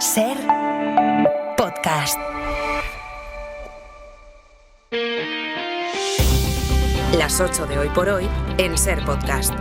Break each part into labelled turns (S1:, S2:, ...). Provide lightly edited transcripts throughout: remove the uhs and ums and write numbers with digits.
S1: Ser Podcast. Las 8 de Hoy por Hoy en Ser Podcast.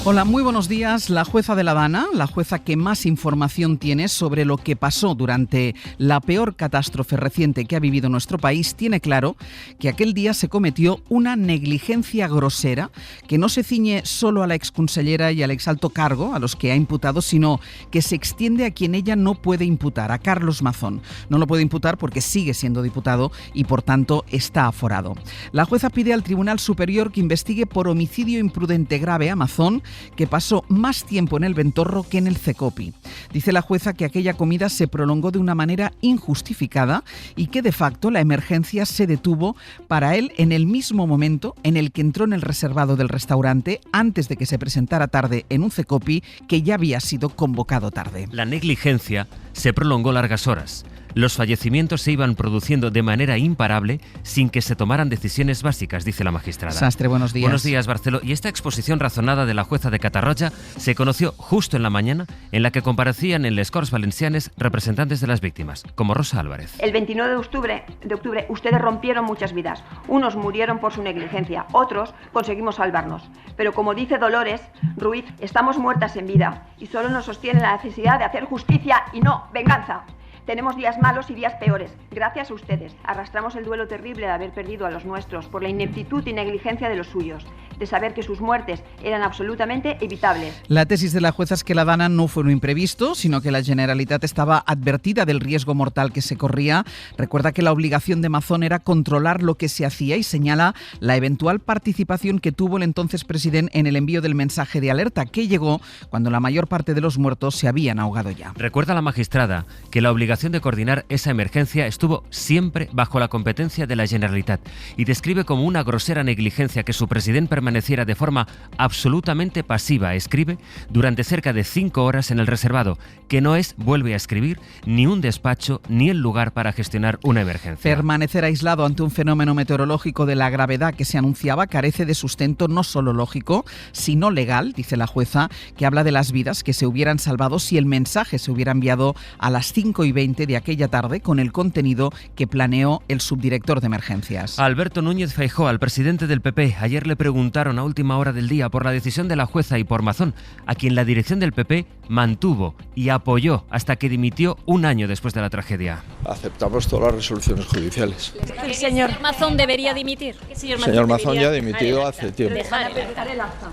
S2: Hola, muy buenos días. La jueza de La Dana, la jueza que más información tiene sobre lo que pasó durante la peor catástrofe reciente que ha vivido nuestro país, tiene claro que aquel día se cometió una negligencia grosera que no se ciñe solo a la exconsellera y al exalto cargo a los que ha imputado, sino que se extiende a quien ella no puede imputar, a Carlos Mazón. No lo puede imputar porque sigue siendo diputado y, por tanto, está aforado. La jueza pide al Tribunal Superior que investigue por homicidio imprudente grave a Mazón, que pasó más tiempo en el Ventorro que en el Cecopi. Dice la jueza que aquella comida se prolongó de una manera injustificada y que de facto la emergencia se detuvo para él en el mismo momento en el que entró en el reservado del restaurante antes de que se presentara tarde en un Cecopi que ya había sido convocado tarde.
S3: La negligencia se prolongó largas horas. Los fallecimientos se iban produciendo de manera imparable sin que se tomaran decisiones básicas, dice la magistrada.
S2: Sastre, buenos días.
S3: Buenos días, Barceló. Y esta exposición razonada de la jueza de Catarroja se conoció justo en la mañana en la que comparecían en les Corts Valencianes representantes de las víctimas, como Rosa Álvarez.
S4: El 29 de octubre ustedes rompieron muchas vidas. Unos murieron por su negligencia, otros conseguimos salvarnos. Pero como dice Dolores Ruiz, estamos muertas en vida y solo nos sostiene la necesidad de hacer justicia y no venganza. Tenemos días malos y días peores. Gracias a ustedes, arrastramos el duelo terrible de haber perdido a los nuestros por la ineptitud y negligencia de los suyos, de saber que sus muertes eran absolutamente evitables.
S2: La tesis de la jueza es que La Dana no fue un imprevisto, sino que la Generalitat estaba advertida del riesgo mortal que se corría. Recuerda que la obligación de Mazón era controlar lo que se hacía y señala la eventual participación que tuvo el entonces presidente en el envío del mensaje de alerta, que llegó cuando la mayor parte de los muertos se habían ahogado ya.
S3: Recuerda la magistrada que la obligación de coordinar esa emergencia estuvo siempre bajo la competencia de la Generalitat y describe como una grosera negligencia que su presidente permaneciera de forma absolutamente pasiva, escribe, durante cerca de 5 horas en el reservado, que no es, vuelve a escribir, ni un despacho ni el lugar para gestionar una emergencia.
S2: Permanecer aislado ante un fenómeno meteorológico de la gravedad que se anunciaba carece de sustento no solo lógico, sino legal, dice la jueza, que habla de las vidas que se hubieran salvado si el mensaje se hubiera enviado a las 5:20 de aquella tarde con el contenido que planeó el subdirector de emergencias.
S3: Alberto Núñez Feijóo, al presidente del PP, ayer le preguntaron a última hora del día por la decisión de la jueza y por Mazón, a quien la dirección del PP mantuvo y apoyó hasta que dimitió un año después de la tragedia.
S5: Aceptamos todas las resoluciones judiciales.
S6: ¿El señor Mazón debería dimitir?
S5: El señor Mazón ya ha dimitido hace tiempo.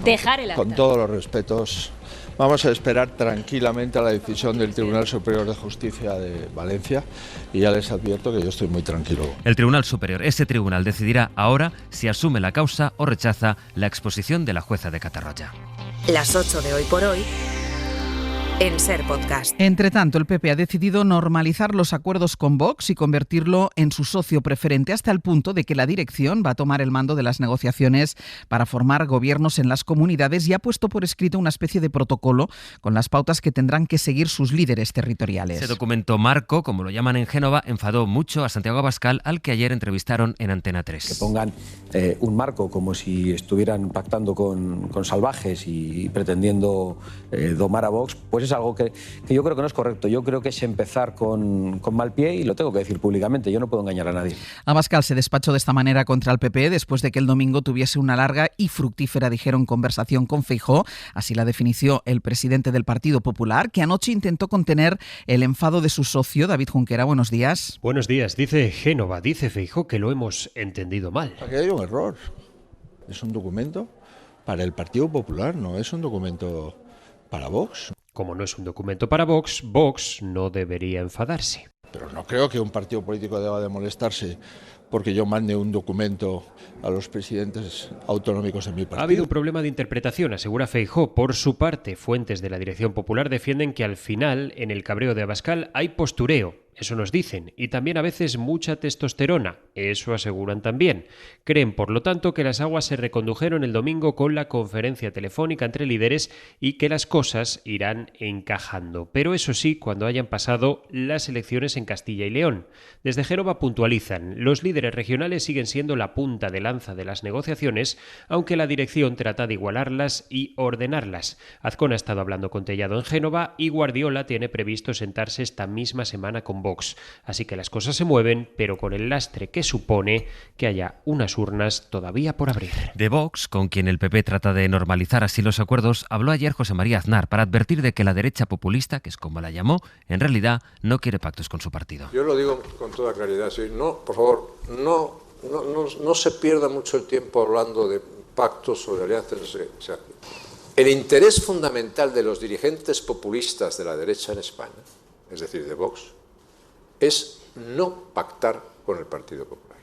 S6: Dejar el acta.
S5: Con todos los respetos. Vamos a esperar tranquilamente a la decisión del Tribunal Superior de Justicia de Valencia y ya les advierto que yo estoy muy tranquilo.
S3: El Tribunal Superior, ese tribunal, decidirá ahora si asume la causa o rechaza la exposición de la jueza de Catarroja.
S1: Las 8 de Hoy por Hoy en Ser Podcast.
S2: Entre tanto, el PP ha decidido normalizar los acuerdos con Vox y convertirlo en su socio preferente hasta el punto de que la dirección va a tomar el mando de las negociaciones para formar gobiernos en las comunidades y ha puesto por escrito una especie de protocolo con las pautas que tendrán que seguir sus líderes territoriales.
S3: Ese documento marco, como lo llaman en Génova, enfadó mucho a Santiago Abascal, al que ayer entrevistaron en Antena 3.
S7: Que pongan un marco como si estuvieran pactando con salvajes y pretendiendo domar a Vox, pues es algo que yo creo que no es correcto. Yo creo que es empezar con mal pie y lo tengo que decir públicamente. Yo no puedo engañar a nadie.
S2: Abascal se despachó de esta manera contra el PP después de que el domingo tuviese una larga y fructífera, dijeron, conversación con Feijóo. Así la definió el presidente del Partido Popular, que anoche intentó contener el enfado de su socio, David Junquera. Buenos días.
S8: Buenos días. Dice Génova, dice Feijóo que lo hemos entendido mal.
S5: Aquí hay un error. Es un documento para el Partido Popular, no es un documento para Vox.
S8: Como no es un documento para Vox, Vox no debería enfadarse.
S5: Pero no creo que un partido político deba de molestarse porque yo mande un documento a los presidentes autonómicos de mi partido.
S8: Ha habido un problema de interpretación, asegura Feijóo. Por su parte, fuentes de la Dirección Popular defienden que al final, en el cabreo de Abascal, hay postureo eso nos dicen, y también a veces mucha testosterona, eso aseguran también. Creen, por lo tanto, que las aguas se recondujeron el domingo con la conferencia telefónica entre líderes y que las cosas irán encajando. Pero eso sí, cuando hayan pasado las elecciones en Castilla y León. Desde Génova puntualizan, los líderes regionales siguen siendo la punta de lanza de las negociaciones, aunque la dirección trata de igualarlas y ordenarlas. Azcona ha estado hablando con Tellado en Génova y Guardiola tiene previsto sentarse esta misma semana con Vox. Así que las cosas se mueven, pero con el lastre que supone que haya unas urnas todavía por abrir.
S3: De Vox, con quien el PP trata de normalizar así los acuerdos, habló ayer José María Aznar para advertir de que la derecha populista, que es como la llamó, en realidad no quiere pactos con su partido.
S9: Yo lo digo con toda claridad, sí. No, por favor, no se pierda mucho el tiempo hablando de pactos o de alianzas. O sea, el interés fundamental de los dirigentes populistas de la derecha en España, es decir, de Vox, es no pactar con el Partido Popular.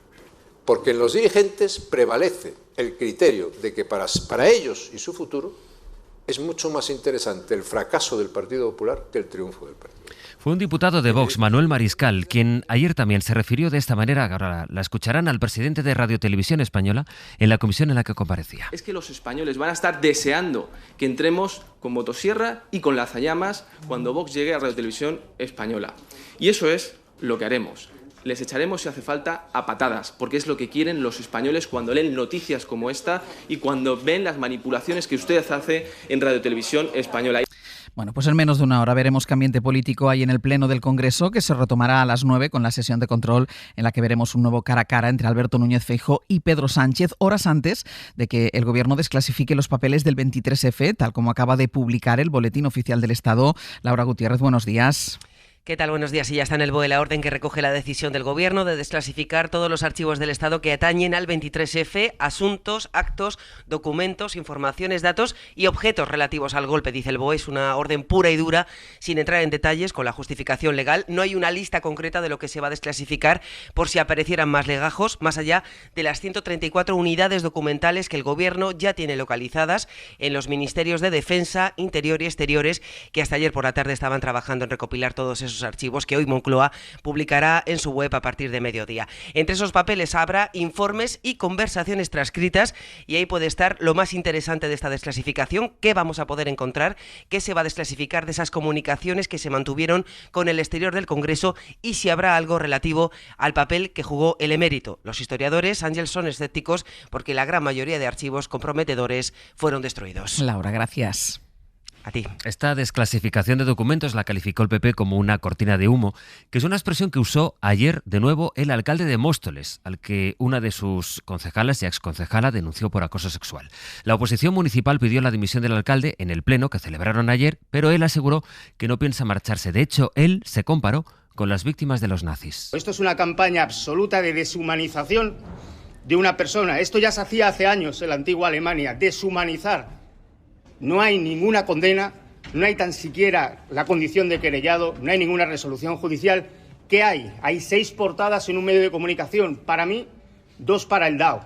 S9: Porque en los dirigentes prevalece el criterio de que para ellos y su futuro es mucho más interesante el fracaso del Partido Popular que el triunfo del partido.
S3: Fue un diputado de Vox, Manuel Mariscal, quien ayer también se refirió de esta manera, ahora la escucharán, al presidente de Radio Televisión Española en la comisión en la que comparecía.
S10: Es que los españoles van a estar deseando que entremos con motosierra y con lanzallamas cuando Vox llegue a Radio Televisión Española. Y eso es lo que haremos. Les echaremos, si hace falta, a patadas, porque es lo que quieren los españoles cuando leen noticias como esta y cuando ven las manipulaciones que usted hace en Radio Televisión Española.
S2: Bueno, pues en menos de una hora veremos qué ambiente político hay en el Pleno del Congreso, que se retomará a las 9 con la sesión de control en la que veremos un nuevo cara a cara entre Alberto Núñez Feijóo y Pedro Sánchez, horas antes de que el Gobierno desclasifique los papeles del 23F, tal como acaba de publicar el Boletín Oficial del Estado. Laura Gutiérrez, buenos días.
S11: ¿Qué tal? Buenos días. Y ya está en el BOE la orden que recoge la decisión del Gobierno de desclasificar todos los archivos del Estado que atañen al 23F, asuntos, actos, documentos, informaciones, datos y objetos relativos al golpe, dice el BOE. Es una orden pura y dura, sin entrar en detalles, con la justificación legal. No hay una lista concreta de lo que se va a desclasificar por si aparecieran más legajos, más allá de las 134 unidades documentales que el Gobierno ya tiene localizadas en los ministerios de Defensa, Interior y Exteriores, que hasta ayer por la tarde estaban trabajando en recopilar todos esos archivos que hoy Moncloa publicará en su web a partir de mediodía. Entre esos papeles habrá informes y conversaciones transcritas y ahí puede estar lo más interesante de esta desclasificación, qué vamos a poder encontrar, qué se va a desclasificar de esas comunicaciones que se mantuvieron con el exterior del Congreso y si habrá algo relativo al papel que jugó el emérito. Los historiadores, Ángel, son escépticos porque la gran mayoría de archivos comprometedores fueron destruidos.
S2: Laura, gracias.
S11: A ti.
S3: Esta desclasificación de documentos la calificó el PP como una cortina de humo, que es una expresión que usó ayer de nuevo el alcalde de Móstoles, al que una de sus concejalas y exconcejala denunció por acoso sexual. La oposición municipal pidió la dimisión del alcalde en el pleno que celebraron ayer, pero él aseguró que no piensa marcharse. De hecho, él se comparó con las víctimas de los nazis.
S12: Esto es una campaña absoluta de deshumanización de una persona. Esto ya se hacía hace años en la antigua Alemania, deshumanizar. No hay ninguna condena, no hay tan siquiera la condición de querellado, no hay ninguna resolución judicial. ¿Qué hay? Hay 6 portadas en un medio de comunicación. Para mí, 2 para el DAO.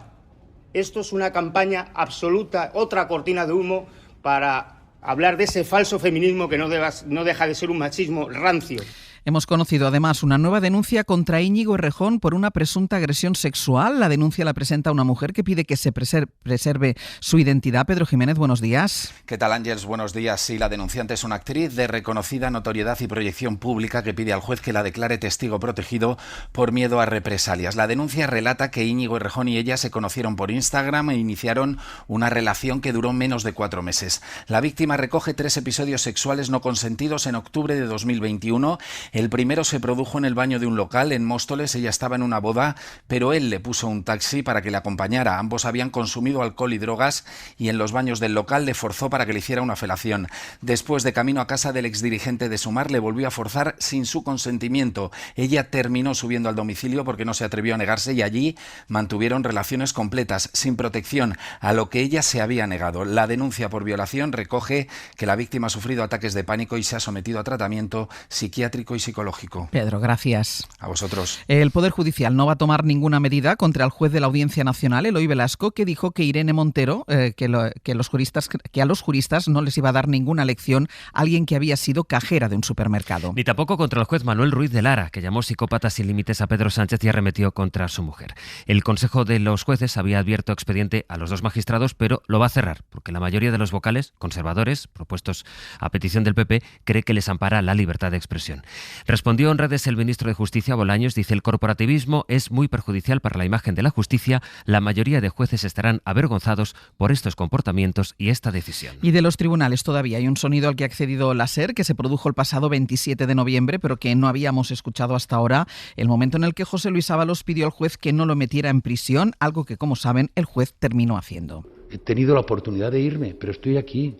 S12: Esto es una campaña absoluta, otra cortina de humo para hablar de ese falso feminismo que no deja de ser un machismo rancio.
S2: Hemos conocido además una nueva denuncia contra Íñigo Errejón por una presunta agresión sexual. La denuncia la presenta una mujer que pide que se preserve su identidad. Pedro Jiménez, buenos días.
S13: ¿Qué tal, Ángels? Buenos días. Sí, la denunciante es una actriz de reconocida notoriedad y proyección pública que pide al juez que la declare testigo protegido por miedo a represalias. La denuncia relata que Íñigo Errejón y ella se conocieron por Instagram e iniciaron una relación que duró menos de 4 meses. La víctima recoge 3 episodios sexuales no consentidos en octubre de 2021. El primero se produjo en el baño de un local en Móstoles. Ella estaba en una boda, pero él le puso un taxi para que le acompañara. Ambos habían consumido alcohol y drogas y en los baños del local le forzó para que le hiciera una felación. Después, de camino a casa del exdirigente de Sumar, le volvió a forzar sin su consentimiento. Ella terminó subiendo al domicilio porque no se atrevió a negarse y allí mantuvieron relaciones completas, sin protección, a lo que ella se había negado. La denuncia por violación recoge que la víctima ha sufrido ataques de pánico y se ha sometido a tratamiento psiquiátrico y y psicológico.
S2: Pedro, gracias.
S13: A vosotros.
S2: El Poder Judicial no va a tomar ninguna medida contra el juez de la Audiencia Nacional, Eloy Velasco, que dijo que Irene Montero, que a los juristas no les iba a dar ninguna lección a alguien que había sido cajera de un supermercado.
S3: Ni tampoco contra el juez Manuel Ruiz de Lara, que llamó psicópata sin límites a Pedro Sánchez y arremetió contra su mujer. El Consejo de los Jueces había abierto expediente a los dos magistrados, pero lo va a cerrar, porque la mayoría de los vocales conservadores, propuestos a petición del PP, cree que les ampara la libertad de expresión. Respondió en redes el ministro de Justicia, Bolaños, dice: el corporativismo es muy perjudicial para la imagen de la justicia. La mayoría de jueces estarán avergonzados por estos comportamientos y esta decisión.
S2: Y de los tribunales todavía hay un sonido al que ha accedido la SER, que se produjo el pasado 27 de noviembre, pero que no habíamos escuchado hasta ahora, el momento en el que José Luis Ábalos pidió al juez que no lo metiera en prisión, algo que, como saben, el juez terminó haciendo.
S14: He tenido la oportunidad de irme, pero estoy aquí.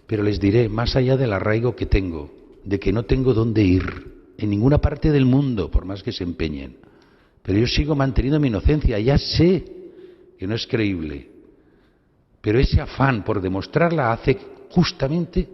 S14: Pero les diré, más allá del arraigo que tengo, de que no tengo dónde ir, en ninguna parte del mundo, por más que se empeñen. Pero yo sigo manteniendo mi inocencia, ya sé que no es creíble. Pero ese afán por demostrarla hace justamente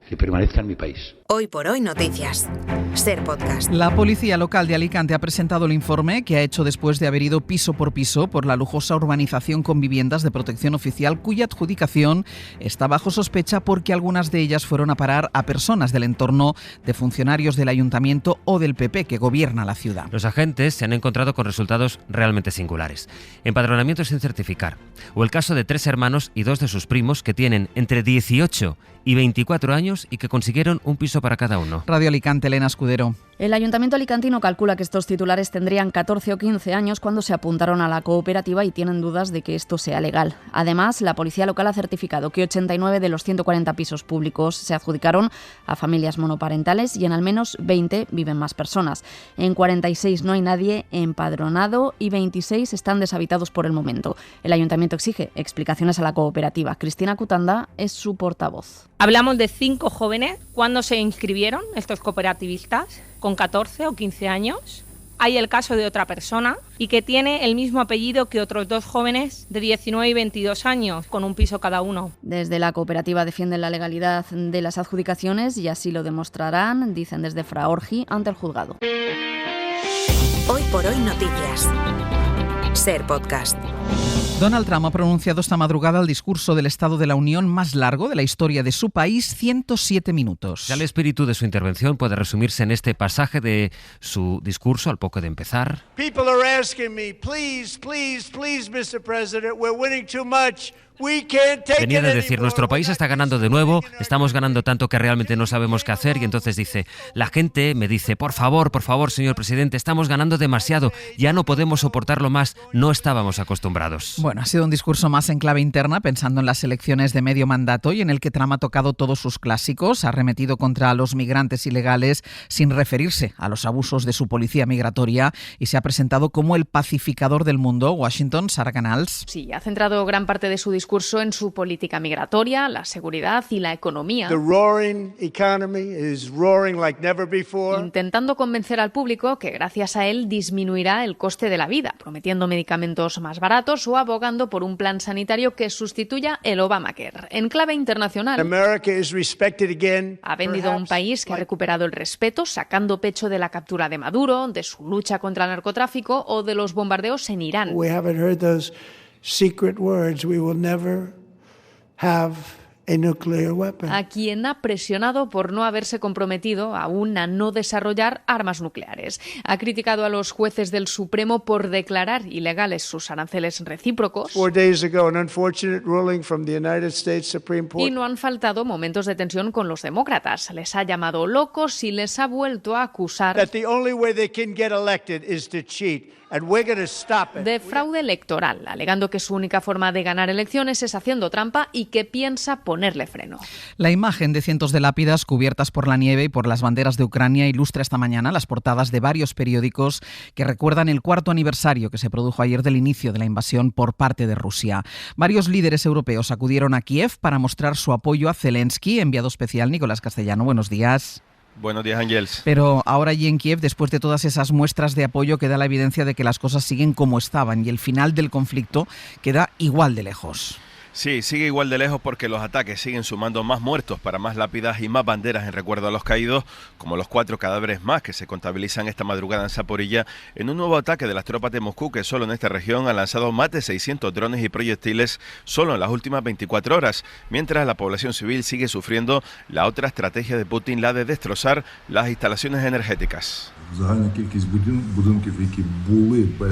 S14: que permanezca en mi país.
S1: Hoy por hoy noticias. Ser Podcast.
S2: La policía local de Alicante ha presentado el informe que ha hecho después de haber ido piso por piso por la lujosa urbanización con viviendas de protección oficial, cuya adjudicación está bajo sospecha porque algunas de ellas fueron a parar a personas del entorno de funcionarios del ayuntamiento o del PP que gobierna la ciudad.
S3: Los agentes se han encontrado con resultados realmente singulares. Empadronamiento sin certificar. O el caso de 3 hermanos y 2 de sus primos que tienen entre 18 y 24 años y que consiguieron un piso para cada uno.
S2: Radio Alicante, Elena Escudero.
S15: El ayuntamiento alicantino calcula que estos titulares tendrían 14 o 15 años cuando se apuntaron a la cooperativa y tienen dudas de que esto sea legal. Además, la policía local ha certificado que 89 de los 140 pisos públicos se adjudicaron a familias monoparentales y en al menos 20 viven más personas. En 46 no hay nadie empadronado y 26 están deshabitados por el momento. El ayuntamiento exige explicaciones a la cooperativa. Cristina Cutanda es su portavoz.
S6: Hablamos de 5 jóvenes. ¿Cuándo se inscribieron estos cooperativistas? ¿Con 14 o 15 años? Hay el caso de otra persona y que tiene el mismo apellido que otros 2 jóvenes de 19 y 22 años, con un piso cada uno.
S15: Desde la cooperativa defienden la legalidad de las adjudicaciones y así lo demostrarán, dicen desde Fraorgi, ante el juzgado.
S1: Hoy por hoy noticias. Ser Podcast.
S2: Donald Trump ha pronunciado esta madrugada el discurso del Estado de la Unión más largo de la historia de su país, 107 minutos.
S3: Ya el espíritu de su intervención puede resumirse en este pasaje de su discurso al poco de empezar.
S16: People are asking me, please, Mr. President, we're winning too much.
S3: Venía de decir, nuestro país está ganando de nuevo, estamos ganando tanto que realmente no sabemos qué hacer, y entonces dice, la gente me dice, por favor, señor presidente, estamos ganando demasiado, ya no podemos soportarlo más, no estábamos acostumbrados.
S2: Bueno, ha sido un discurso más en clave interna, pensando en las elecciones de medio mandato y en el que Trump ha tocado todos sus clásicos, ha arremetido contra los migrantes ilegales sin referirse a los abusos de su policía migratoria y se ha presentado como el pacificador del mundo. Washington, Sara Canals.
S17: Sí, ha centrado gran parte de su discurso en su política migratoria, la seguridad y la economía.
S16: The roaring economy is roaring like never before.
S17: Intentando convencer al público que gracias a él disminuirá el coste de la vida, prometiendo medicamentos más baratos o abogando por un plan sanitario que sustituya el Obamacare. En clave internacional,
S16: America is respected again.
S17: Ha vendido a un país que ha recuperado el respeto, sacando pecho de la captura de Maduro, de su lucha contra el narcotráfico o de los bombardeos en Irán.
S16: We haven't heard those secret words, we will never have a nuclear weapon.
S17: A quien ha presionado por no haberse comprometido aún a no desarrollar armas nucleares. Ha criticado a los jueces del Supremo por declarar ilegales sus aranceles recíprocos.
S16: 4 days ago, an unfortunate ruling from the United States Supreme Court.
S17: Y no han faltado momentos de tensión con los demócratas. Les ha llamado locos y les ha vuelto a acusar
S16: That the only way they can get elected is to cheat. And we're going to stop it.
S17: De fraude electoral, alegando que su única forma de ganar elecciones es haciendo trampa y que piensa ponerle freno.
S2: La imagen de cientos de lápidas cubiertas por la nieve y por las banderas de Ucrania ilustra esta mañana las portadas de varios periódicos que recuerdan el 4º aniversario que se produjo ayer del inicio de la invasión por parte de Rusia. Varios líderes europeos acudieron a Kiev para mostrar su apoyo a Zelensky. Enviado especial Nicolás Castellano, buenos días.
S18: Buenos días, Ángels.
S2: Pero ahora allí en Kiev, después de todas esas muestras de apoyo, queda la evidencia de que las cosas siguen como estaban y el final del conflicto queda igual de lejos.
S18: Sí, sigue igual de lejos porque los ataques siguen sumando más muertos para más lápidas y más banderas en recuerdo a los caídos, como los 4 cadáveres más que se contabilizan esta madrugada en Zaporilla, en un nuevo ataque de las tropas de Moscú que solo en esta región han lanzado más de 600 drones y proyectiles solo en las últimas 24 horas, mientras la población civil sigue sufriendo la otra estrategia de Putin, la de destrozar las instalaciones energéticas.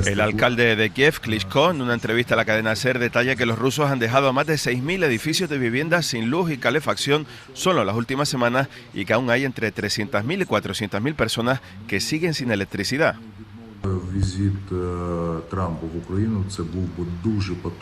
S18: El alcalde de Kiev, Klitschko, en una entrevista a la cadena SER, detalla que los rusos han dejado a más de 6.000 edificios de viviendas sin luz y calefacción solo en las últimas semanas y que aún hay entre 300.000 y 400.000 personas que siguen sin electricidad.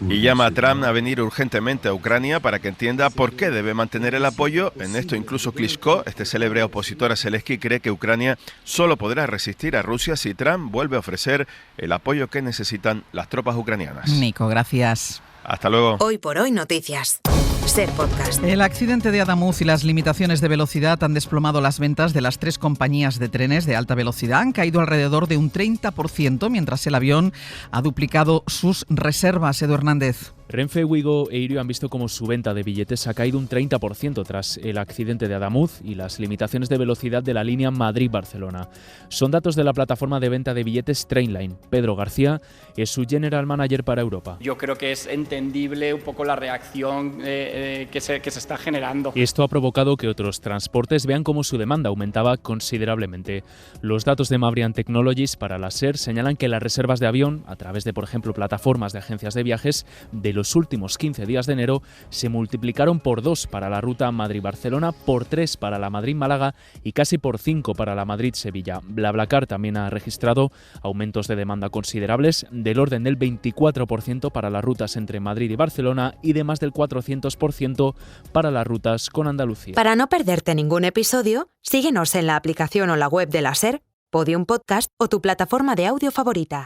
S18: Y llama a Trump a venir urgentemente a Ucrania para que entienda por qué debe mantener el apoyo. En esto incluso Klitschko, este célebre opositor a Zelensky, cree que Ucrania solo podrá resistir a Rusia si Trump vuelve a ofrecer el apoyo que necesitan las tropas ucranianas.
S2: Nico, gracias.
S18: Hasta luego.
S1: Hoy por hoy noticias. Ser Podcast.
S2: El accidente de Adamuz y las limitaciones de velocidad han desplomado las ventas de las 3 compañías de trenes de alta velocidad. Han caído alrededor de un 30%, mientras el avión ha duplicado sus reservas. Edu Hernández.
S19: Renfe, Ouigo e Irio han visto como su venta de billetes ha caído un 30% tras el accidente de Adamuz y las limitaciones de velocidad de la línea Madrid-Barcelona. Son datos de la plataforma de venta de billetes Trainline. Pedro García es su General Manager para Europa.
S20: Yo creo que es entendible un poco la reacción que se está generando.
S19: Esto ha provocado que otros transportes vean cómo su demanda aumentaba considerablemente. Los datos de Mavrian Technologies para la SER señalan que las reservas de avión, a través de, por ejemplo, plataformas de agencias de viajes, de los últimos 15 días de enero se multiplicaron por 2 para la ruta Madrid-Barcelona, por 3 para la Madrid-Málaga y casi por 5 para la Madrid-Sevilla. BlaBlaCar también ha registrado aumentos de demanda considerables del orden del 24% para las rutas entre Madrid y Barcelona y de más del 400% para las rutas con Andalucía.
S1: Para no perderte ningún episodio, síguenos en la aplicación o la web de la SER, Podium Podcast o tu plataforma de audio favorita.